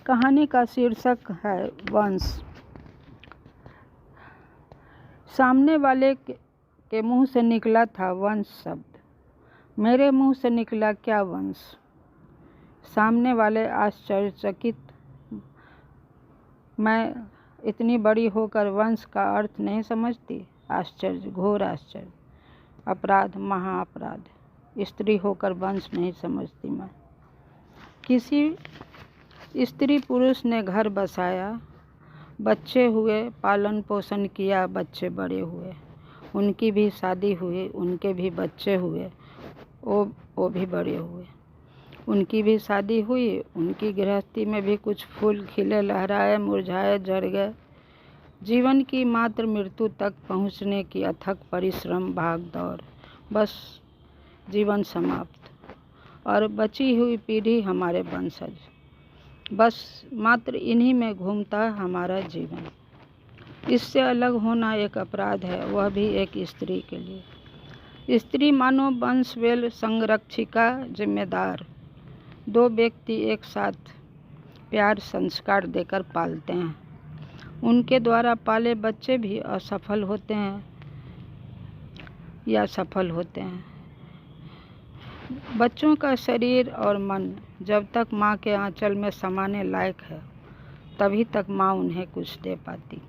कहानी का शीर्षक है वंश। सामने वाले के मुंह से निकला था वंश शब्द। मेरे मुंह से निकला क्या वंश? सामने वाले आश्चर्यचकित। मैं इतनी बड़ी होकर वंश का अर्थ नहीं समझती। आश्चर्य, घोर आश्चर्य। अपराध, महाअपराध। स्त्री होकर वंश नहीं समझती मैं। किसी स्त्री पुरुष ने घर बसाया, बच्चे हुए, पालन पोषण किया, बच्चे बड़े हुए, उनकी भी शादी हुई, उनके भी बच्चे हुए, वो भी बड़े हुए, उनकी भी शादी हुई, उनकी गृहस्थी में भी कुछ फूल खिले, लहराए, मुरझाए, झड़ गए। जीवन की मात्र मृत्यु तक पहुंचने की अथक परिश्रम, भाग दौड़, बस जीवन समाप्त। और बची हुई पीढ़ी हमारे वंशज। बस मात्र इन्हीं में घूमता है हमारा जीवन। इससे अलग होना एक अपराध है, वह भी एक स्त्री के लिए। स्त्री मानो वंशवेल संरक्षिका, जिम्मेदार। दो व्यक्ति एक साथ प्यार संस्कार देकर पालते हैं। उनके द्वारा पाले बच्चे भी असफल होते हैं या सफल होते हैं। बच्चों का शरीर और मन जब तक माँ के आंचल में समाने लायक है, तभी तक माँ उन्हें कुछ दे पाती।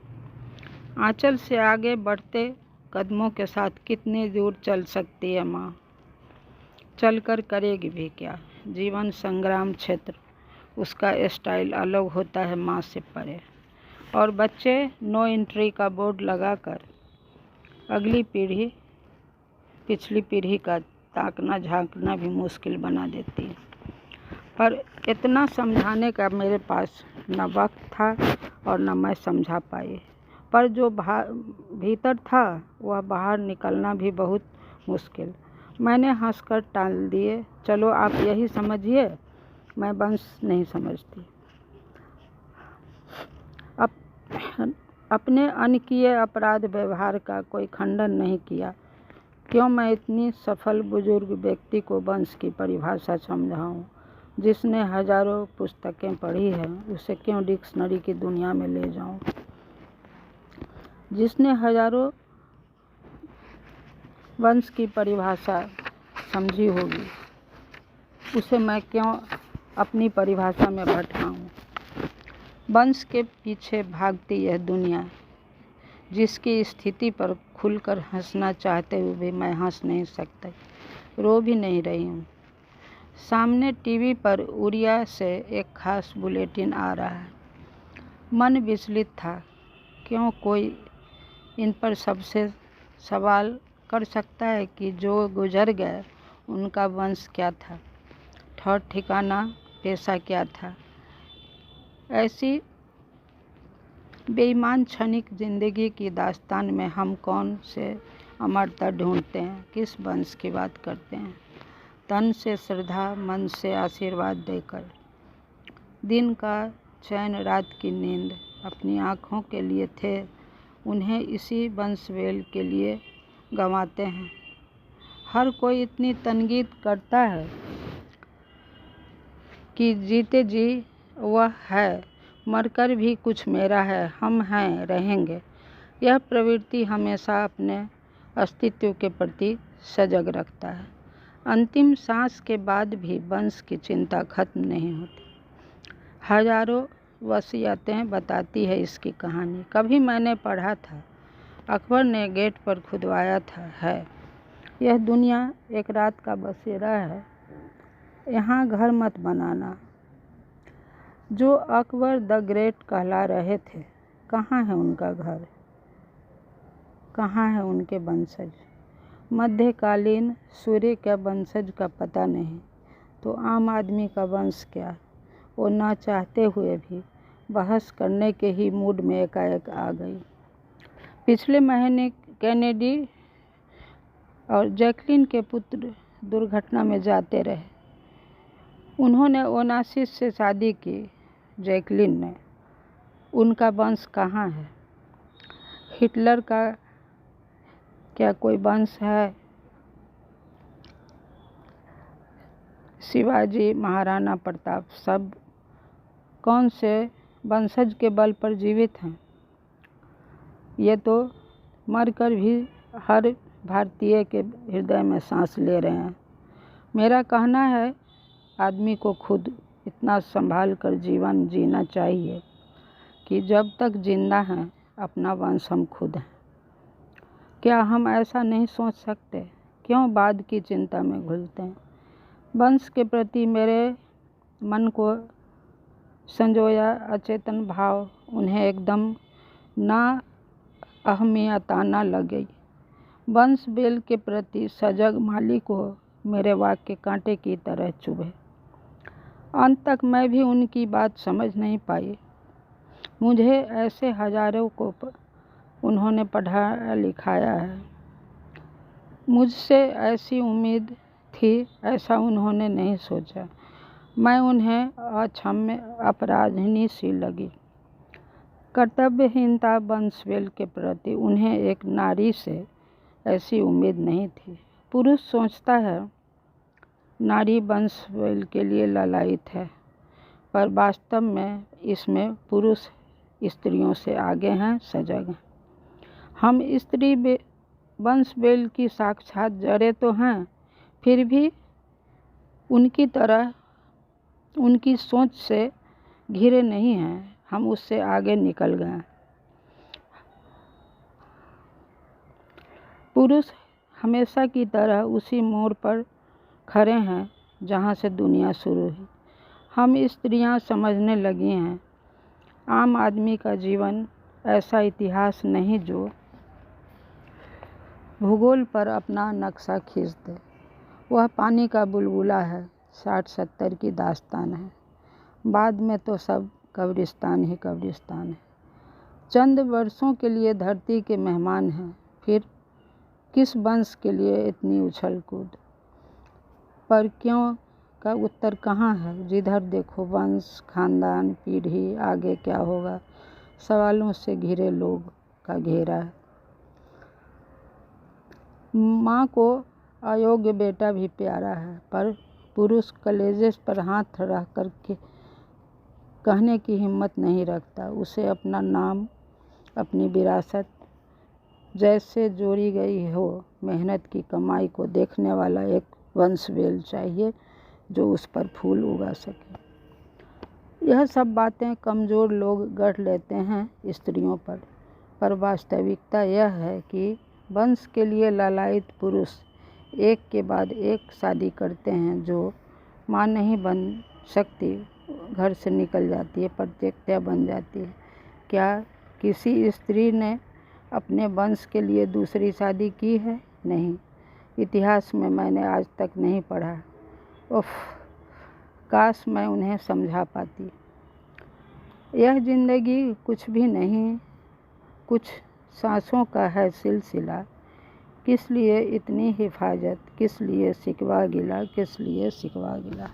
आंचल से आगे बढ़ते कदमों के साथ कितनी दूर चल सकती है माँ? चलकर करेगी भी क्या? जीवन संग्राम क्षेत्र, उसका स्टाइल अलग होता है माँ से परे। और बच्चे नो एंट्री का बोर्ड लगाकर अगली पीढ़ी पिछली पीढ़ी का ताकना झांकना भी मुश्किल बना देती है। पर इतना समझाने का मेरे पास न वक्त था और न मैं समझा पाई। पर जो भीतर था वह बाहर निकलना भी बहुत मुश्किल। मैंने हंसकर टाल दिए, चलो आप यही समझिए, मैं वंश नहीं समझती। अपने अनकिए अपराध व्यवहार का कोई खंडन नहीं किया। क्यों मैं इतनी सफल बुजुर्ग व्यक्ति को वंश की परिभाषा समझाऊं? जिसने हजारों पुस्तकें पढ़ी है, उसे क्यों डिक्शनरी की दुनिया में ले जाऊं? जिसने हजारों वंश की परिभाषा समझी होगी, उसे मैं क्यों अपनी परिभाषा में भटकाऊं? वंश के पीछे भागती यह दुनिया, जिसकी स्थिति पर खुलकर हंसना चाहते हुए भी मैं हंस नहीं सकता, रो भी नहीं रही हूँ। सामने टीवी पर उड़िया से एक खास बुलेटिन आ रहा है। मन विचलित था। क्यों कोई इन पर सबसे सवाल कर सकता है कि जो गुजर गए उनका वंश क्या था, ठौर ठिकाना, पेशा क्या था? ऐसी बेईमान क्षणिक जिंदगी की दास्तान में हम कौन से अमरता ढूंढते हैं? किस वंश की बात करते हैं? तन से श्रद्धा, मन से आशीर्वाद देकर दिन का चैन, रात की नींद अपनी आँखों के लिए थे, उन्हें इसी वंशवेल के लिए गंवाते हैं। हर कोई इतनी तनकीद करता है कि जीते जी वह है, मरकर भी कुछ मेरा है, हम हैं, रहेंगे। यह प्रवृत्ति हमेशा अपने अस्तित्व के प्रति सजग रखता है। अंतिम सांस के बाद भी वंश की चिंता खत्म नहीं होती। हजारों वसीयतें बताती है इसकी कहानी। कभी मैंने पढ़ा था, अकबर ने गेट पर खुदवाया था, है यह दुनिया एक रात का बसेरा है, यहाँ घर मत बनाना। जो अकबर द ग्रेट कहला रहे थे, कहाँ है उनका घर? कहाँ है उनके वंशज? मध्यकालीन सूर्य के वंशज का पता नहीं, तो आम आदमी का वंश क्या? वो ना चाहते हुए भी बहस करने के ही मूड में एकाएक आ गई। पिछले महीने कैनेडी और जैकलिन के पुत्र दुर्घटना में जाते रहे। उन्होंने ओनासिस से शादी की, जैकलिन ने। उनका वंश कहाँ है? हिटलर का क्या कोई वंश है? शिवाजी, महाराणा प्रताप सब कौन से वंशज के बल पर जीवित हैं। ये तो मरकर भी हर भारतीय के हृदय में सांस ले रहे हैं। मेरा कहना है आदमी को खुद इतना संभाल कर जीवन जीना चाहिए कि जब तक जिंदा हैं अपना वंश हम खुद हैं। क्या हम ऐसा नहीं सोच सकते? क्यों बाद की चिंता में घुलते हैं? वंश के प्रति मेरे मन को संजोया अचेतन भाव उन्हें एकदम ना अहमियताना लगे। वंश बेल के प्रति सजग माली को मेरे वाक्य कांटे की तरह चुभे। अंत तक मैं भी उनकी बात समझ नहीं पाई। मुझे ऐसे हजारों को उन्होंने पढ़ा लिखाया है। मुझसे ऐसी उम्मीद थी, ऐसा उन्होंने नहीं सोचा। मैं उन्हें अक्षम्य अपराधिनी सी लगी। कर्तव्यहीनता वंशवेल के प्रति उन्हें एक नारी से ऐसी उम्मीद नहीं थी। पुरुष सोचता है नारी वंशवेल के लिए ललायित है, पर वास्तव में इसमें पुरुष स्त्रियों से आगे हैं, सजग हैं। हम स्त्री वंशवेल की साक्षात जड़ें तो हैं, फिर भी उनकी तरह उनकी सोच से घिरे नहीं हैं। हम उससे आगे निकल गए। पुरुष हमेशा की तरह उसी मोड़ पर खड़े हैं जहाँ से दुनिया शुरू हुई। हम स्त्रियां समझने लगी हैं आम आदमी का जीवन ऐसा इतिहास नहीं जो भूगोल पर अपना नक्शा खींच दे। वह पानी का बुलबुला है, 60-70 की दास्तान है। बाद में तो सब कब्रिस्तान ही कब्रिस्तान है। चंद वर्षों के लिए धरती के मेहमान हैं, फिर किस वंश के लिए इतनी उछल कूद? पर क्यों का उत्तर कहाँ है? जिधर देखो वंश, खानदान, पीढ़ी, आगे क्या होगा, सवालों से घिरे लोग का घेरा है। माँ को अयोग्य बेटा भी प्यारा है, पर पुरुष कलेजे पर हाथ रख करके कहने की हिम्मत नहीं रखता। उसे अपना नाम, अपनी विरासत जैसे जोड़ी गई हो, मेहनत की कमाई को देखने वाला एक वंशवेल चाहिए जो उस पर फूल उगा सके। यह सब बातें कमज़ोर लोग गढ़ लेते हैं स्त्रियों पर वास्तविकता यह है कि वंश के लिए लालायित पुरुष एक के बाद एक शादी करते हैं। जो माँ नहीं बन सकती घर से निकल जाती है, परित्यक्ता बन जाती है। क्या किसी स्त्री ने अपने वंश के लिए दूसरी शादी की है? नहीं, इतिहास में मैंने आज तक नहीं पढ़ा। उफ, काश मैं उन्हें समझा पाती। यह जिंदगी कुछ भी नहीं, कुछ सांसों का है सिलसिला। किस लिए इतनी हिफाजत, किस लिए शिकवा गिला, किस लिए शिकवा गिला।